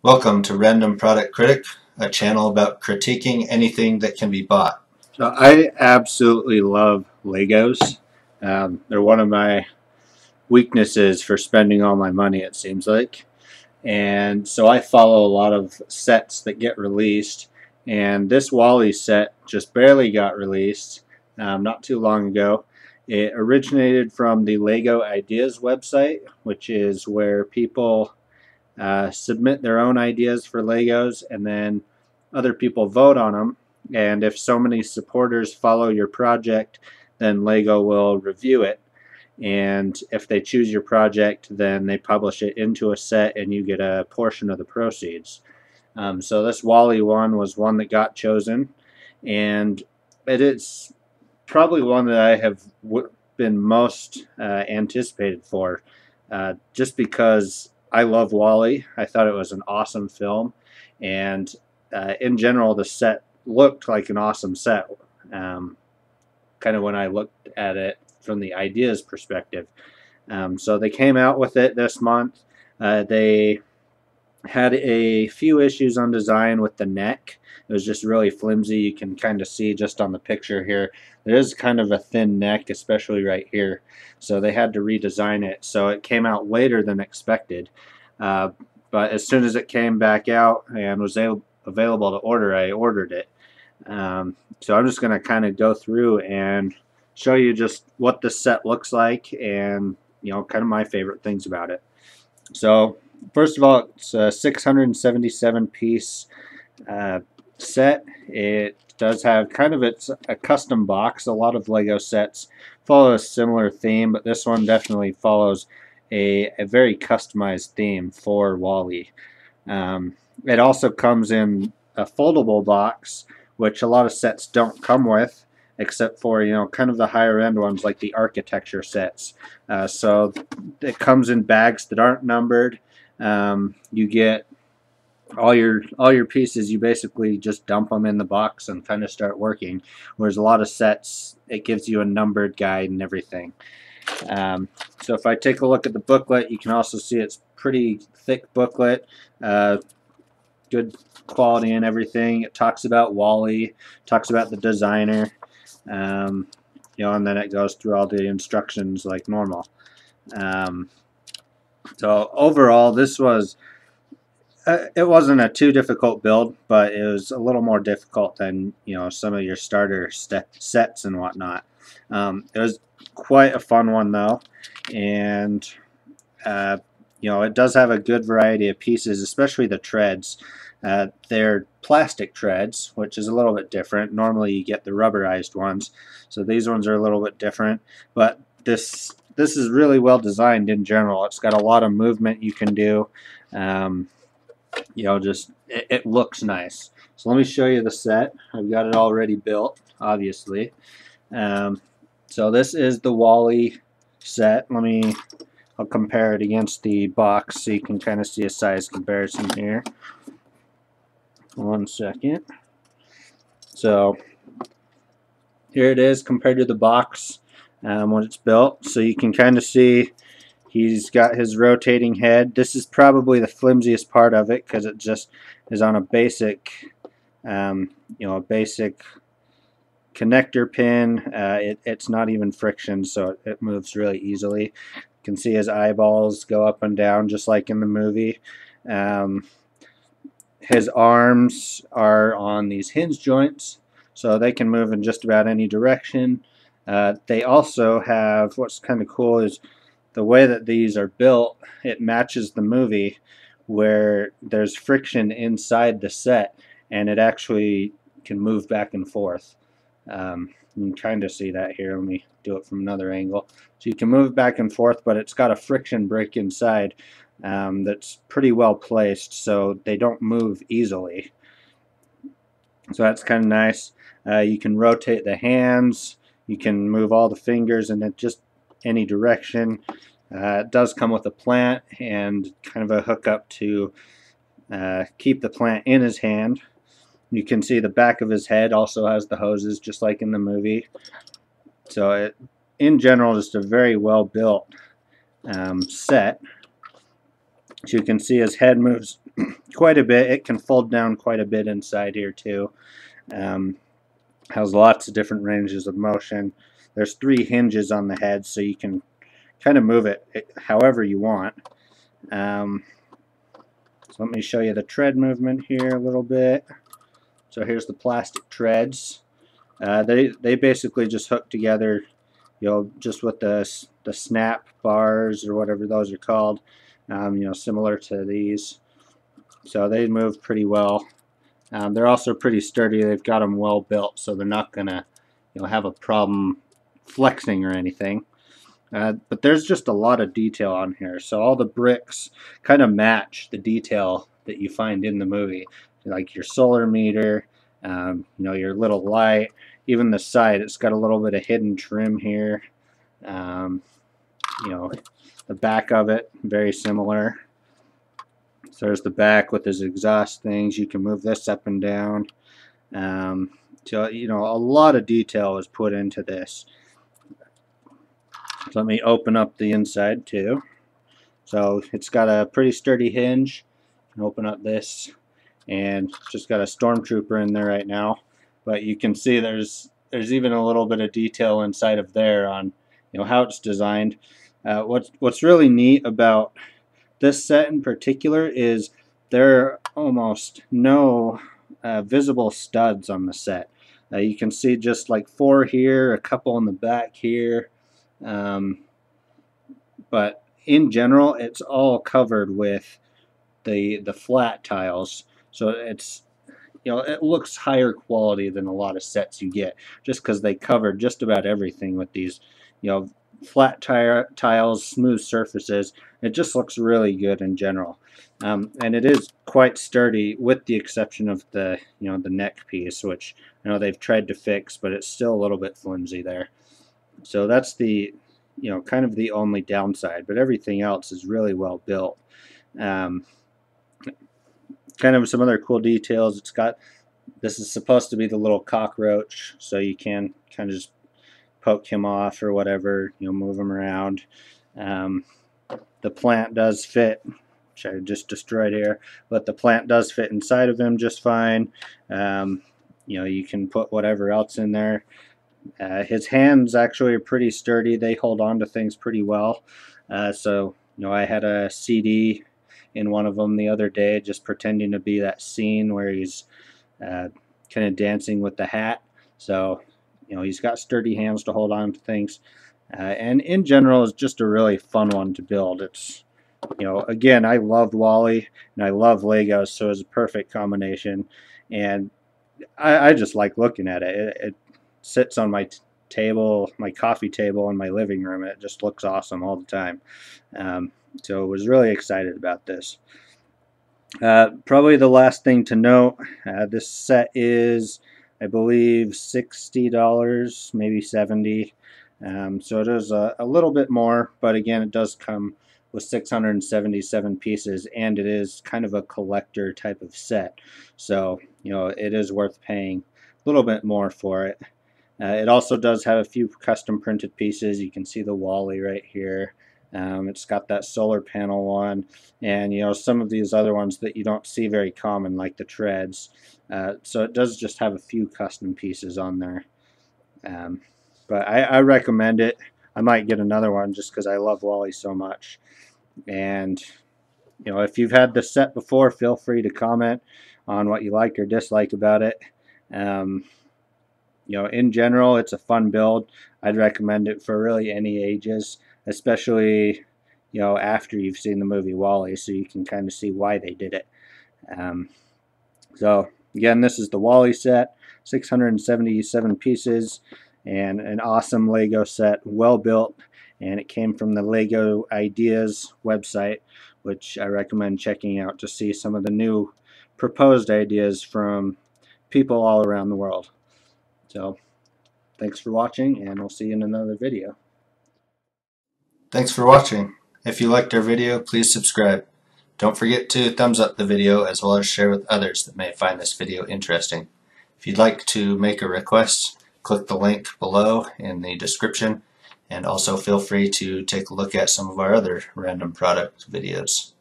Welcome to Random Product Critic, a channel about critiquing anything that can be bought. So I absolutely love Legos. They're one of my weaknesses for spending all my money, it seems like. And so I follow a lot of sets that get released. And this Wally set just barely got released not too long ago. It originated from the Lego Ideas website, which is where people submit their own ideas for Legos, and then other people vote on them. And if so many supporters follow your project, then Lego will review it. And if they choose your project, then they publish it into a set and you get a portion of the proceeds. So this Wally one was one that got chosen, and it is probably one that I have been most anticipated for, just because I love Wally. I thought it was an awesome film, and in general, the set looked like an awesome set. Kind of when I looked at it from the ideas perspective. So they came out with it this month. They had a few issues on design with the neck. It was just really flimsy. You can kind of see just on the picture here. There is kind of a thin neck, especially right here. So they had to redesign it. So it came out later than expected. But as soon as it came back out and was available to order, I ordered it. So I'm just going to kind of go through and show you just what the set looks like and, kind of my favorite things about it. So first of all, it's a 677 piece set. It does have kind of a custom box. A lot of Lego sets follow a similar theme, but this one definitely follows a very customized theme for Wally. It also comes in a foldable box, which a lot of sets don't come with, except for, kind of the higher end ones like the architecture sets. So it comes in bags that aren't numbered. You get all your pieces. You basically just dump them in the box and kind of start working. Whereas a lot of sets, it gives you a numbered guide and everything. So if I take a look at the booklet, you can also see it's pretty thick booklet. Good quality and everything. It talks about Wally, talks about the designer, and then it goes through all the instructions like normal. So overall, this was it wasn't a too difficult build, but it was a little more difficult than some of your starter sets and whatnot. It was quite a fun one though, and it does have a good variety of pieces, especially the treads. They're plastic treads, which is a little bit different. Normally you get the rubberized ones, so these ones are a little bit different. But this is really well designed in general. It's got a lot of movement you can do. Just it looks nice. So let me show you the set. I've got it already built, obviously. So this is the Wally set. I'll compare it against the box so you can kind of see a size comparison here. 1 second. So here it is compared to the box when it's built. So you can kind of see he's got his rotating head. This is probably the flimsiest part of it because it just is on a basic, a basic connector pin. It's not even friction, so it moves really easily. You can see his eyeballs go up and down just like in the movie. His arms are on these hinge joints, so they can move in just about any direction. They also have, what's kind of cool is the way that these are built, it matches the movie where there's friction inside the set and it actually can move back and forth. You can kind of see that here. Let me do it from another angle. So you can move back and forth, but it's got a friction brake inside that's pretty well placed, so they don't move easily. So that's kind of nice. You can rotate the hands. You can move all the fingers in just any direction. It does come with a plant and kind of a hookup to keep the plant in his hand. You can see the back of his head also has the hoses, just like in the movie. So in general, just a very well built set. So you can see his head moves quite a bit. It can fold down quite a bit inside here too. Has lots of different ranges of motion. There's 3 hinges on the head, so you can kind of move it however you want. So let me show you the tread movement here a little bit. So here's the plastic treads. They basically just hook together, just with the snap bars or whatever those are called, similar to these. So they move pretty well. They're also pretty sturdy. They've got them well built, so they're not gonna, have a problem flexing or anything. But there's just a lot of detail on here. So all the bricks kind of match the detail that you find in the movie, like your solar meter, your little light, even the side. It's got a little bit of hidden trim here. The back of it, very similar. So there's the back with his exhaust things. You can move this up and down. So, a lot of detail is put into this. So let me open up the inside too. So it's got a pretty sturdy hinge. You can open up this, and just got a stormtrooper in there right now. But you can see there's even a little bit of detail inside of there on how it's designed. What's really neat about this set in particular is there are almost no visible studs on the set. You can see just like 4 here, a couple in the back here. But in general, it's all covered with the flat tiles, so it's it looks higher quality than a lot of sets you get, just because they cover just about everything with these flat tiles, smooth surfaces. It just looks really good in general, and it is quite sturdy, with the exception of the the neck piece, which I know they've tried to fix, but it's still a little bit flimsy there. So that's the kind of the only downside, but everything else is really well built. Kind of some other cool details. This is supposed to be the little cockroach, so you can kind of just poke him off or whatever, move him around. The plant does fit, which I just destroyed here, but the plant does fit inside of him just fine. You can put whatever else in there. His hands actually are pretty sturdy. They hold on to things pretty well. So I had a CD in one of them the other day, just pretending to be that scene where he's kind of dancing with the hat. So he's got sturdy hands to hold on to things, and in general is just a really fun one to build. It's again, I love Wall-E and I love Legos, so it's a perfect combination, and I just like looking at it. It sits on my table, my coffee table in my living room, and it just looks awesome all the time. So I was really excited about this. Probably the last thing to note, this set is, I believe, $60, maybe $70. So it is a little bit more, but again, it does come with 677 pieces, and it is kind of a collector type of set. So it is worth paying a little bit more for it. It also does have a few custom printed pieces. You can see the Wall-E right here. It's got that solar panel one, and some of these other ones that you don't see very common, like the treads. So it does just have a few custom pieces on there. But I recommend it. I might get another one just because I love Wall-E so much. And if you've had this set before, feel free to comment on what you like or dislike about it. In general, it's a fun build. I'd recommend it for really any ages, especially after you've seen the movie Wall-E, so you can kind of see why they did it. So again, this is the Wall-E set, 677 pieces, and an awesome Lego set, well built, and it came from the Lego Ideas website, which I recommend checking out to see some of the new proposed ideas from people all around the world. So thanks for watching, and we'll see you in another video. Thanks for watching. If you liked our video, please subscribe. Don't forget to thumbs up the video as well as share with others that may find this video interesting. If you'd like to make a request, click the link below in the description, and also feel free to take a look at some of our other random product videos.